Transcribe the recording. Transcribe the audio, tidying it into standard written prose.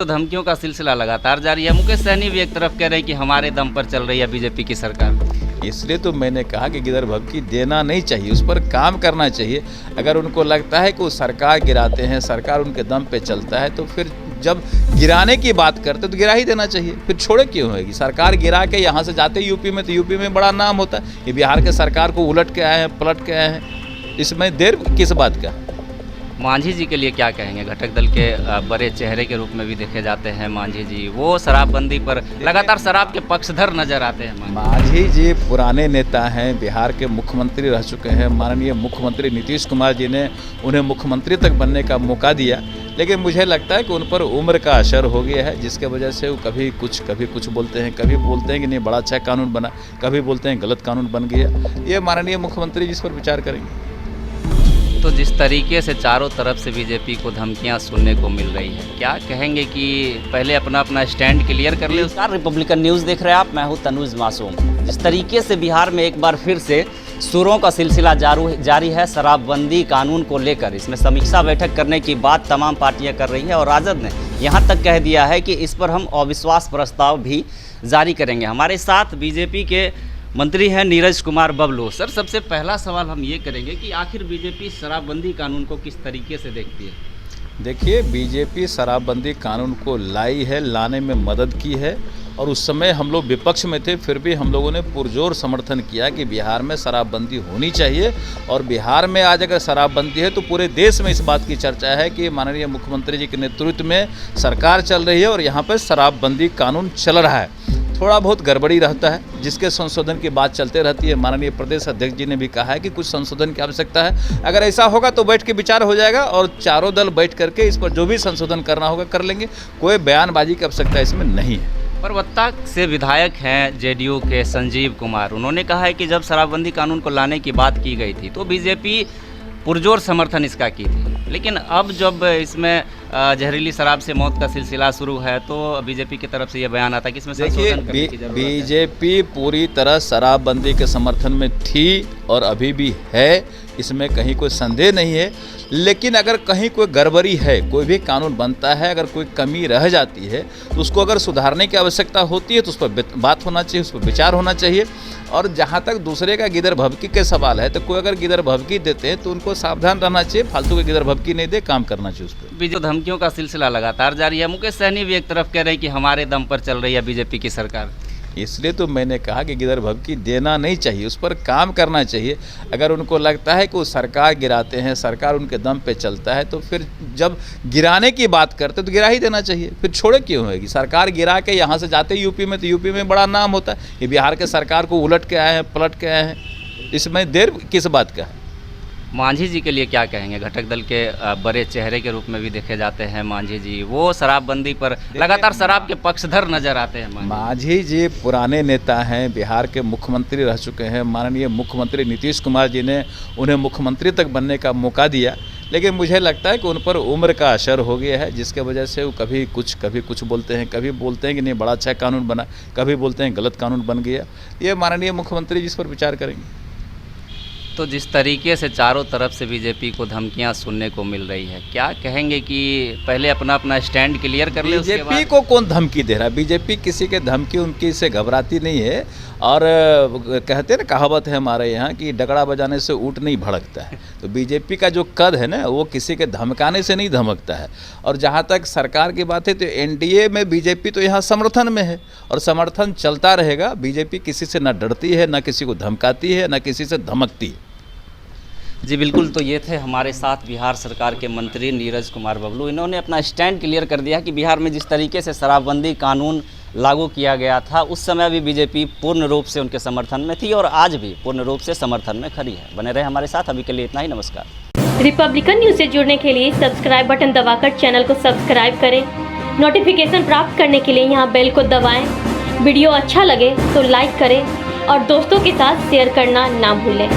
तो धमकियों का सिलसिला लगातार जारी है। मुकेश सहनी भी एक तरफ कह रहे हैं कि हमारे दम पर चल रही है बीजेपी की सरकार। इसलिए तो मैंने कहा कि गिदर भभकी देना नहीं चाहिए, उस पर काम करना चाहिए। अगर उनको लगता है कि वो सरकार गिराते हैं, सरकार उनके दम पे चलता है, तो फिर जब गिराने की बात करते तो गिरा ही देना चाहिए। फिर छोड़े क्यों होगी? सरकार गिरा के यहाँ से जाते यूपी में, तो यूपी में बड़ा नाम होता है। ये बिहार के सरकार को उलट के आए हैं, पलट के आए हैं, इसमें देर किस बात का? मांझी जी के लिए क्या कहेंगे? घटक दल के बड़े चेहरे के रूप में भी देखे जाते हैं मांझी जी। वो शराबबंदी पर लगातार शराब के पक्षधर नजर आते हैं। मांझी जी पुराने नेता हैं, बिहार के मुख्यमंत्री रह चुके हैं। माननीय मुख्यमंत्री नीतीश कुमार जी ने उन्हें मुख्यमंत्री तक बनने का मौका दिया, लेकिन मुझे लगता है कि उन पर उम्र का असर हो गया है, जिसके वजह से वो कभी कुछ बोलते हैं, कभी बोलते हैं कि नहीं बड़ा अच्छा कानून बना, कभी बोलते हैं गलत कानून बन गया। ये माननीय मुख्यमंत्री जिस पर विचार करेंगे। तो जिस तरीके से चारों तरफ से बीजेपी को धमकियां सुनने को मिल रही है, क्या कहेंगे कि पहले अपना स्टैंड क्लियर कर ले? नमस्कार, रिपब्लिकन न्यूज़ देख रहे हैं आप, मैं हूं तनुज मासूम। जिस तरीके से बिहार में एक बार फिर से सुरों का सिलसिला जारी है शराबबंदी कानून को लेकर, इसमें समीक्षा बैठक करने की बात तमाम पार्टियां कर रही है और राजद ने यहां तक कह दिया है कि इस पर हम अविश्वास प्रस्ताव भी जारी करेंगे। हमारे साथ बीजेपी के मंत्री हैं नीरज कुमार बबलू। सर, सबसे पहला सवाल हम ये करेंगे कि आखिर बीजेपी शराबबंदी कानून को किस तरीके से देखती है? देखिए, बीजेपी शराबबंदी कानून को लाई है, लाने में मदद की है, और उस समय हम लोग विपक्ष में थे, फिर भी हम लोगों ने पुरजोर समर्थन किया कि बिहार में शराबबंदी होनी चाहिए। और बिहार में आज अगर शराबबंदी है तो पूरे देश में इस बात की चर्चा है कि माननीय मुख्यमंत्री जी के नेतृत्व में सरकार चल रही है और यहाँ पर शराबबंदी कानून चल रहा है। थोड़ा बहुत गड़बड़ी रहता है, जिसके संशोधन की बात चलते रहती है। माननीय प्रदेश अध्यक्ष जी ने भी कहा है कि कुछ संशोधन की आवश्यकता है। अगर ऐसा होगा तो बैठ के विचार हो जाएगा और चारों दल बैठ करके इस पर जो भी संशोधन करना होगा कर लेंगे। कोई बयानबाजी की आवश्यकता इसमें नहीं है। परबत्ता से विधायक हैं जेडीयू के संजीव कुमार, उन्होंने कहा है कि जब शराबबंदी कानून को लाने की बात की गई थी तो बीजेपी पुरजोर समर्थन इसका की थी, लेकिन अब जब इसमें जहरीली शराब से मौत का सिलसिला शुरू है तो बीजेपी की तरफ से यह बयान आता है कि इसमें संशोधन करने की जरूरत है। बीजेपी पूरी तरह शराबबंदी के समर्थन में थी और अभी भी है, इसमें कहीं कोई संदेह नहीं है। लेकिन अगर कहीं कोई गड़बड़ी है, कोई भी कानून बनता है, अगर कोई कमी रह जाती है तो उसको अगर सुधारने की आवश्यकता होती है तो उस पर बात होना चाहिए, उस पर विचार होना चाहिए। और जहाँ तक दूसरे का गिदर भभकी के सवाल है, तो कोई अगर गिदर भभकी देते हैं तो उनको सावधान रहना चाहिए, फालतू के गिदर भभकी नहीं दे, काम करना चाहिए उस पर। जो धमकियों का सिलसिला लगातार जारी है, मुकेश सहनी भी एक तरफ कह रहे हैं कि हमारे दम पर चल रही है बीजेपी की सरकार। इसलिए तो मैंने कहा कि गिदर भभकी देना नहीं चाहिए, उस पर काम करना चाहिए। अगर उनको लगता है कि वो सरकार गिराते हैं, सरकार उनके दम पे चलता है, तो फिर जब गिराने की बात करते तो गिरा ही देना चाहिए। फिर छोड़े क्यों होगी? सरकार गिरा के यहाँ से जाते यूपी में, तो यूपी में बड़ा नाम होता है। ये बिहार के सरकार को उलट के आए हैं, पलट के आए हैं, इसमें देर किस बात का? मांझी जी के लिए क्या कहेंगे? घटक दल के बड़े चेहरे के रूप में भी देखे जाते हैं मांझी जी। वो शराबबंदी पर लगातार शराब के पक्षधर नजर आते हैं। मांझी जी पुराने नेता हैं, बिहार के मुख्यमंत्री रह चुके हैं। माननीय मुख्यमंत्री नीतीश कुमार जी ने उन्हें मुख्यमंत्री तक बनने का मौका दिया, लेकिन मुझे लगता है कि उन पर उम्र का असर हो गया है, जिसके वजह से वो कभी कुछ बोलते हैं, कभी बोलते हैं कि नहीं बड़ा अच्छा कानून बना, कभी बोलते हैं गलत कानून बन गया। ये माननीय मुख्यमंत्री जिस पर विचार करेंगे। तो जिस तरीके से चारों तरफ से बीजेपी को धमकियां सुनने को मिल रही है, क्या कहेंगे कि पहले अपना स्टैंड क्लियर कर ले? बीजेपी को कौन धमकी दे रहा है? बीजेपी किसी के धमकी उनकी से घबराती नहीं है। और कहते हैं ना, कहावत है हमारे यहाँ कि डगड़ा बजाने से ऊँट नहीं भड़कता है। तो बीजेपी का जो कद है ना, वो किसी के धमकाने से नहीं धमकता है। और जहाँ तक सरकार की बात है तो एनडीए में बीजेपी तो यहाँ समर्थन में है और समर्थन चलता रहेगा। बीजेपी किसी से न डरती है, न किसी को धमकाती है, न किसी से धमकती है। जी बिल्कुल, तो ये थे हमारे साथ बिहार सरकार के मंत्री नीरज कुमार बबलू। इन्होंने अपना स्टैंड क्लियर कर दिया कि बिहार में जिस तरीके से शराबबंदी कानून लागू किया गया था, उस समय भी बीजेपी पूर्ण रूप से उनके समर्थन में थी और आज भी पूर्ण रूप से समर्थन में खड़ी है। बने रहे हमारे साथ, अभी के लिए इतना ही, नमस्कार। रिपब्लिकन न्यूज़ से जुड़ने के लिए सब्सक्राइब बटन दबाकर चैनल को सब्सक्राइब करें। नोटिफिकेशन प्राप्त करने के लिए यहाँ बेल को दबाएं। वीडियो अच्छा लगे तो लाइक करें और दोस्तों के साथ शेयर करना ना भूलें।